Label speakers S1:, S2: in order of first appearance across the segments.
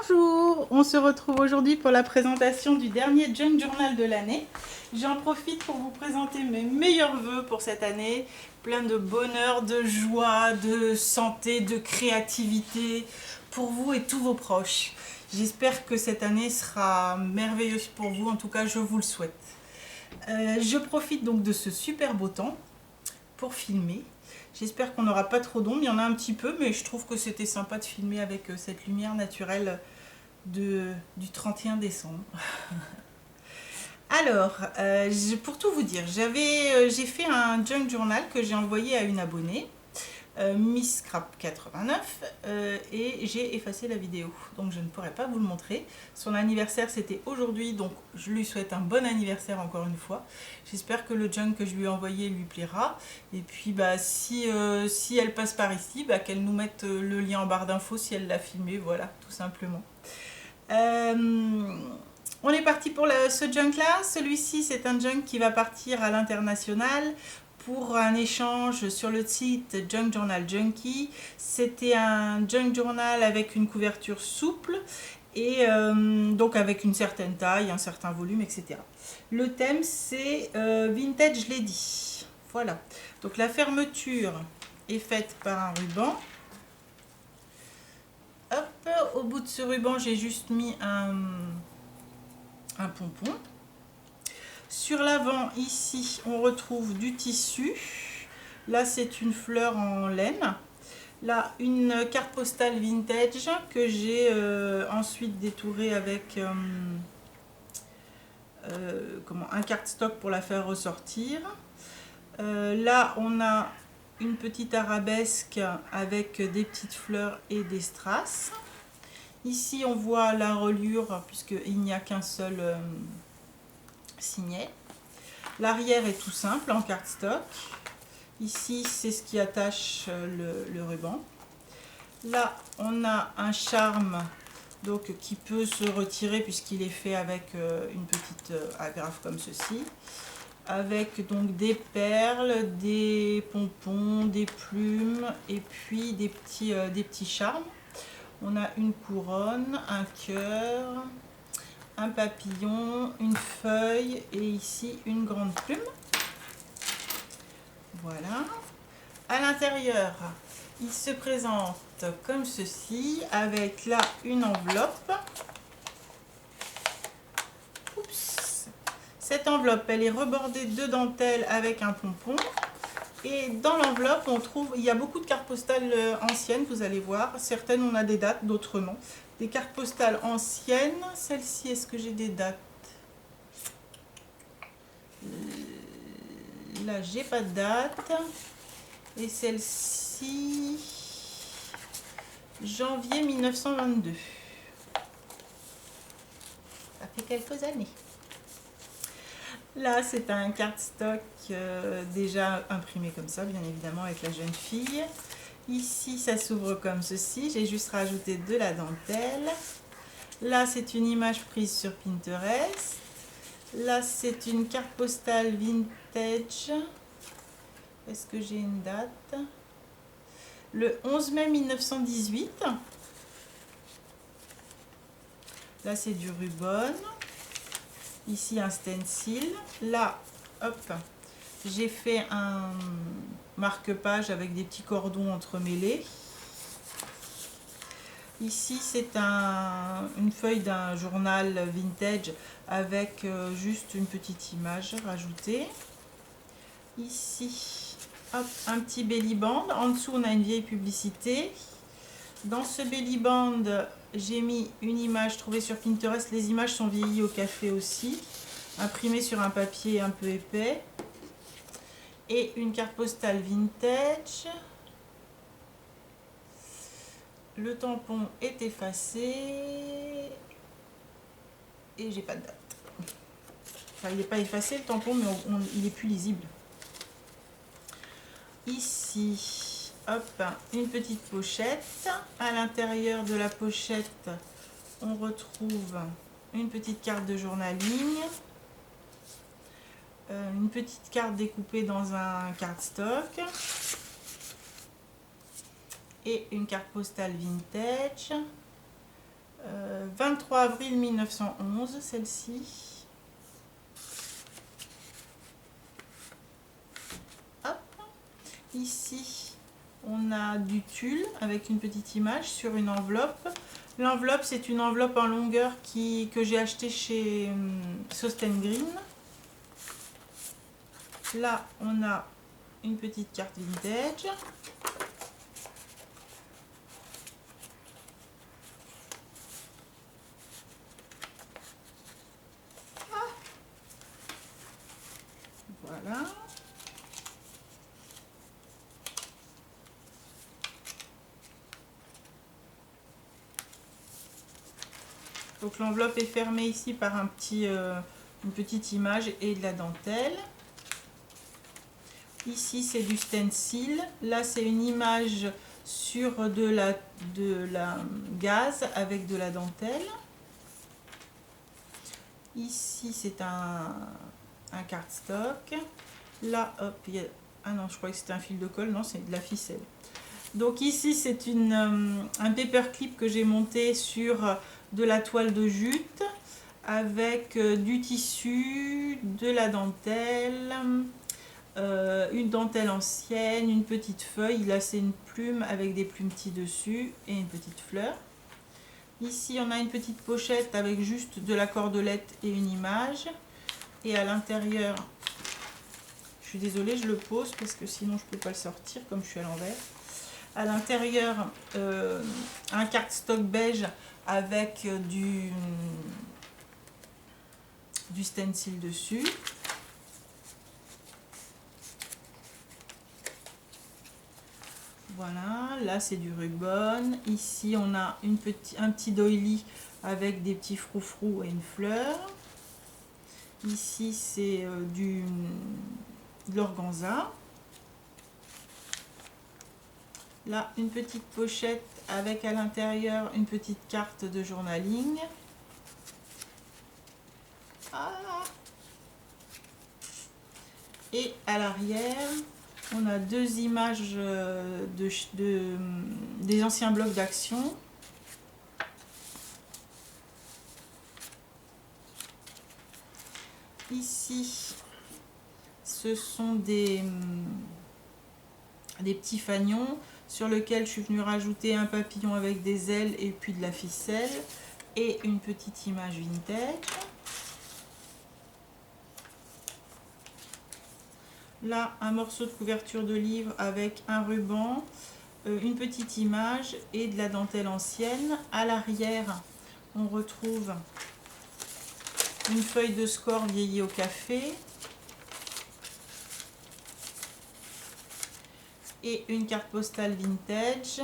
S1: Bonjour, on se retrouve aujourd'hui pour la présentation du dernier Junk Journal de l'année. J'en profite pour vous présenter mes meilleurs vœux pour cette année, plein de bonheur, de joie, de santé, de créativité pour vous et tous vos proches. J'espère que cette année sera merveilleuse pour vous, en tout cas je vous le souhaite. Je profite donc de ce super beau temps pour filmer. J'espère qu'on n'aura pas trop d'ombre, il y en a un petit peu, mais je trouve que c'était sympa de filmer avec cette lumière naturelle du 31 décembre. Alors, pour tout vous dire, j'ai fait un junk journal que j'ai envoyé à une abonnée, Miss Scrap 89, et j'ai effacé la vidéo, donc je ne pourrai pas vous le montrer. Son anniversaire c'était aujourd'hui, donc je lui souhaite un bon anniversaire encore une fois. J'espère que le junk que je lui ai envoyé lui plaira, et puis si elle passe par ici, qu'elle nous mette le lien en barre d'infos si elle l'a filmé, voilà, tout simplement. On est parti pour ce junk là. Celui-ci c'est un junk qui va partir à l'international pour un échange sur le site Junk Journal Junkie. C'était un junk journal avec une couverture souple et donc avec une certaine taille, un certain volume, etc. Le thème c'est Vintage Lady. Voilà. Donc la fermeture est faite par un ruban. Hop, au bout de ce ruban, j'ai juste mis un pompon. Sur l'avant, ici, on retrouve du tissu. Là, c'est une fleur en laine. Là, une carte postale vintage que j'ai ensuite détourée avec un cardstock pour la faire ressortir. Là, on a une petite arabesque avec des petites fleurs et des strass. Ici, on voit la reliure puisqu'il n'y a qu'un seul signet. L'arrière est tout simple en cardstock. Ici, c'est ce qui attache le ruban. Là, on a un charme donc, qui peut se retirer puisqu'il est fait avec une petite agrafe comme ceci. Avec donc des perles, des pompons, des plumes et puis des petits charmes. On a une couronne, un cœur, un papillon, une feuille et ici une grande plume. Voilà. À l'intérieur, il se présente comme ceci avec là une enveloppe. Oups. Cette enveloppe, elle est rebordée de dentelle avec un pompon. Et dans l'enveloppe, il y a beaucoup de cartes postales anciennes, vous allez voir. Certaines, on a des dates, d'autres non. Des cartes postales anciennes. Celle-ci, est-ce que j'ai des dates? Là, j'ai pas de date. Et celle-ci, janvier 1922. Ça fait quelques années. Là, c'est un cardstock déjà imprimé comme ça, bien évidemment, avec la jeune fille. Ici, ça s'ouvre comme ceci. J'ai juste rajouté de la dentelle. Là, c'est une image prise sur Pinterest. Là, c'est une carte postale vintage. Est-ce que j'ai une date? Le 11 mai 1918. Là, c'est du ruban. Ici, un stencil. Là, hop, j'ai fait un marque-page avec des petits cordons entremêlés. Ici, c'est une feuille d'un journal vintage avec juste une petite image rajoutée. Ici, hop, un petit belly band. En dessous, on a une vieille publicité. Dans ce belly band, j'ai mis une image trouvée sur Pinterest. Les images sont vieillies au café aussi, imprimées sur un papier un peu épais. Et une carte postale vintage. Le tampon est effacé. Et j'ai pas de date. Enfin, il n'est pas effacé le tampon, mais il est plus lisible. Ici, hop, une petite pochette. À l'intérieur de la pochette, on retrouve une petite carte de journaling, une petite carte découpée dans un cardstock et une carte postale vintage. 23 avril 1911, celle-ci. Hop. Ici, on a du tulle avec une petite image sur une enveloppe. L'enveloppe, c'est une enveloppe en longueur que j'ai acheté chez Sosten Green. Là, on a une petite carte vintage. Voilà. Donc l'enveloppe est fermée ici par une petite image et de la dentelle. Ici c'est du stencil. Là c'est une image sur de la gaze avec de la dentelle. Ici c'est un cardstock. Là, hop, il y a... Ah non, je croyais que c'était un fil de colle. Non, c'est de la ficelle. Donc ici c'est un paperclip que j'ai monté sur de la toile de jute avec du tissu, de la dentelle, une dentelle ancienne, une petite feuille. Là c'est une plume avec des plumetis dessus et une petite fleur. Ici on a une petite pochette avec juste de la cordelette et une image. Et à l'intérieur, je suis désolée, je le pose parce que sinon je ne peux pas le sortir comme je suis à l'envers. À l'intérieur, un cardstock beige avec du stencil dessus. Voilà, là c'est du ruban. Ici on a un petit doily avec des petits froufrous et une fleur. Ici c'est de l'organza. Là, une petite pochette avec à l'intérieur une petite carte de journaling. Ah. Et à l'arrière, on a deux images des anciens blocs d'action. Ici, ce sont des petits fanions sur lequel je suis venue rajouter un papillon avec des ailes et puis de la ficelle et une petite image vintage. Là, un morceau de couverture de livre avec un ruban, une petite image et de la dentelle ancienne. À l'arrière, on retrouve une feuille de score vieillie au café et une carte postale vintage.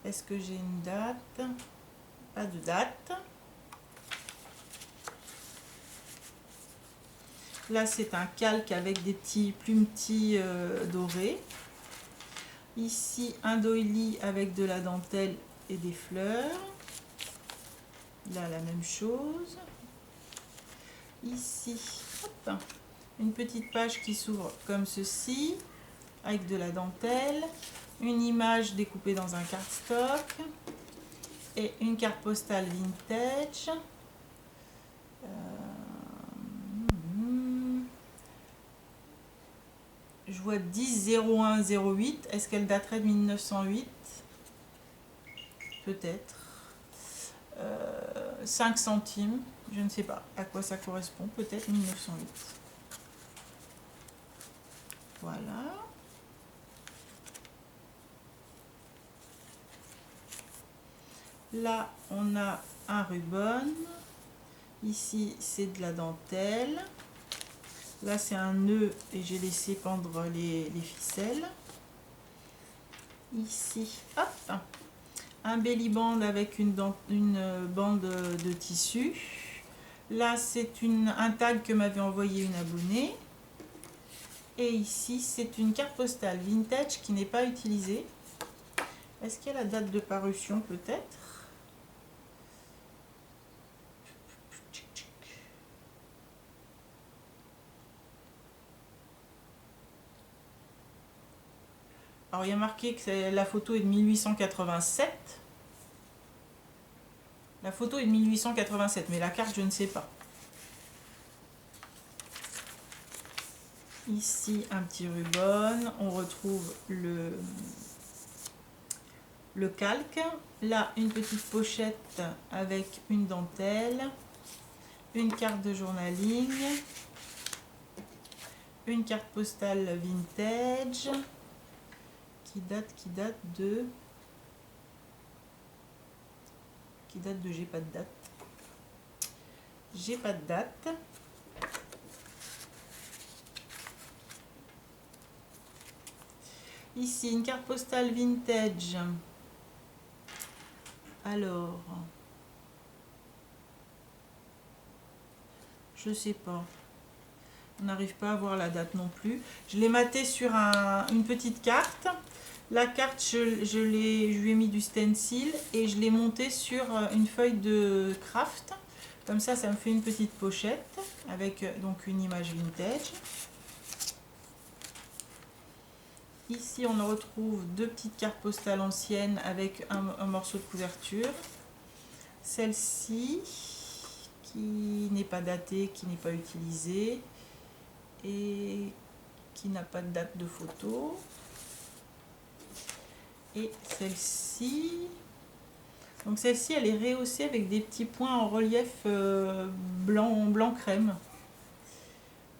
S1: Est-ce que j'ai une date? Pas de date. Là, c'est un calque avec des petits plumetis dorés. Ici, un doily avec de la dentelle et des fleurs. Là, la même chose. Ici, hop, une petite page qui s'ouvre comme ceci, avec de la dentelle, une image découpée dans un cardstock et une carte postale vintage. Je vois 10-01-08. Est-ce qu'elle daterait de 1908? Peut-être. 5 centimes. Je ne sais pas à quoi ça correspond. Peut-être 1908. Voilà. Là, on a un ruban. Ici, c'est de la dentelle. Là, c'est un nœud et j'ai laissé pendre les ficelles. Ici, hop, un belly band avec une bande de tissu. Là, c'est un tag que m'avait envoyé une abonnée. Et ici, c'est une carte postale vintage qui n'est pas utilisée. Est-ce qu'il y a la date de parution peut-être? Alors, il y a marqué que la photo est de 1887. La photo est de 1887, mais la carte, je ne sais pas. Ici, un petit ruban. On retrouve le calque. Là, une petite pochette avec une dentelle. Une carte de journaling. Une carte postale vintage. Qui date de... j'ai pas de date. J'ai pas de date. Ici, une carte postale vintage. Alors, je sais pas. On n'arrive pas à voir la date non plus. Je l'ai maté sur une petite carte. La carte, je lui ai mis du stencil et je l'ai montée sur une feuille de craft. Comme ça me fait une petite pochette avec donc une image vintage. Ici, on retrouve deux petites cartes postales anciennes avec un morceau de couverture. Celle-ci, qui n'est pas datée, qui n'est pas utilisée et qui n'a pas de date de photo. Et celle-ci, donc celle-ci, elle est rehaussée avec des petits points en relief blanc crème.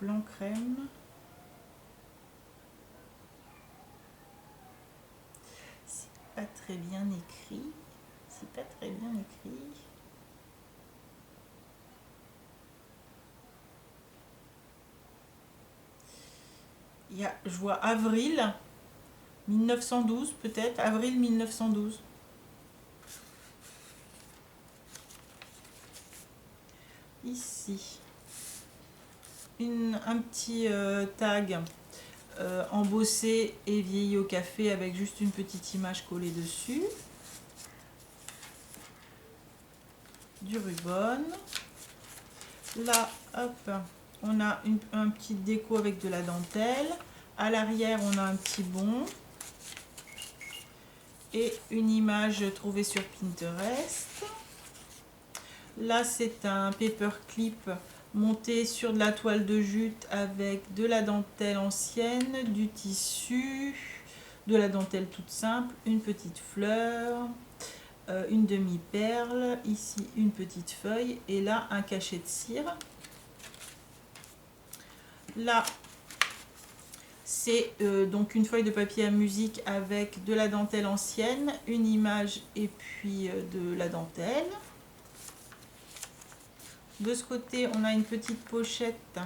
S1: Blanc crème. Pas très bien écrit. C'est pas très bien écrit. Je vois avril 1912 peut-être. Avril 1912. Ici. Un petit tag embossé et vieilli au café avec juste une petite image collée dessus. Du ruban. Là, hop, on a un petit déco avec de la dentelle. À l'arrière, on a un petit bon. Et une image trouvée sur Pinterest. Là, c'est un paperclip monté sur de la toile de jute avec de la dentelle ancienne, du tissu, de la dentelle toute simple, une petite fleur, une demi-perle, ici une petite feuille et là un cachet de cire. Là, c'est donc une feuille de papier à musique avec de la dentelle ancienne, une image et puis de la dentelle. De ce côté, on a une petite pochette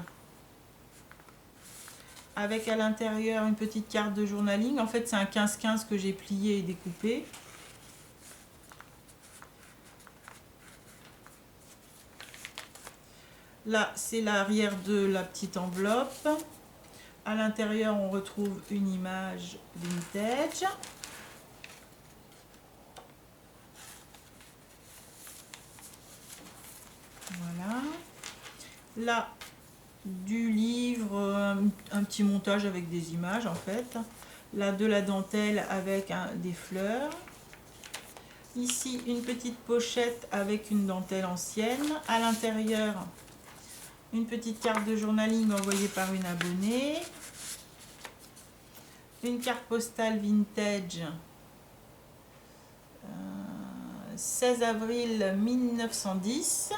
S1: avec à l'intérieur une petite carte de journaling. En fait, c'est un 15-15 que j'ai plié et découpé. Là, c'est l'arrière de la petite enveloppe. À l'intérieur, on retrouve une image vintage. Voilà. Là, du livre, un petit montage avec des images en fait. Là, de la dentelle avec des fleurs. Ici, une petite pochette avec une dentelle ancienne. À l'intérieur, une petite carte de journaling envoyée par une abonnée. Une carte postale vintage. 16 avril 1910.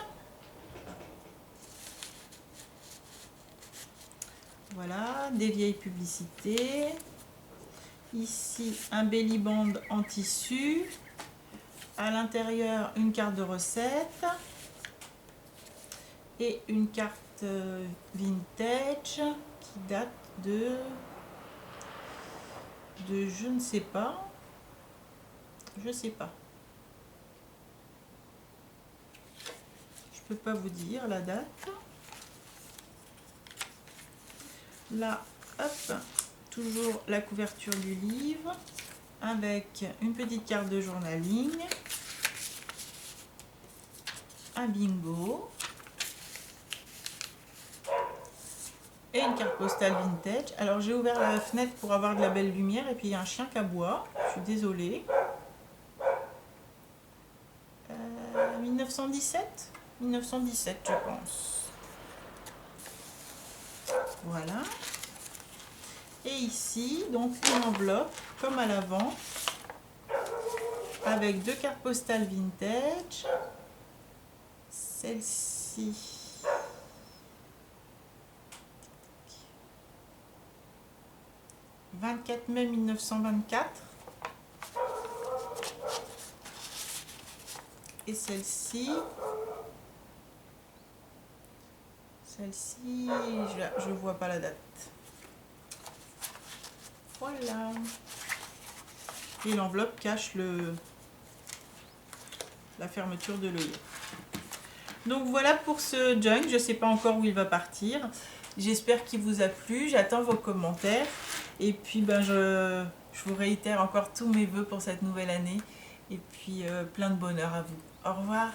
S1: Voilà, des vieilles publicités. Ici, un belly band en tissu. À l'intérieur, une carte de recette. Et une carte vintage qui date de je ne sais pas. Je sais pas. Je peux pas vous dire la date. Là, hop, toujours la couverture du livre avec une petite carte de journaling, un bingo et une carte postale vintage. Alors j'ai ouvert la fenêtre pour avoir de la belle lumière et puis il y a un chien qui aboie. Je suis désolée. 1917 1917 je pense. Voilà. Et ici, donc une enveloppe comme à l'avant, avec 2 cartes postales vintage. Celle-ci. « 24 mai 1924 » et celle-ci, je vois pas la date. Voilà. Et l'enveloppe cache la fermeture de l'œillet. Donc voilà pour ce junk, je ne sais pas encore où il va partir. J'espère qu'il vous a plu, j'attends vos commentaires. Et puis ben, je vous réitère encore tous mes vœux pour cette nouvelle année. Et puis plein de bonheur à vous. Au revoir.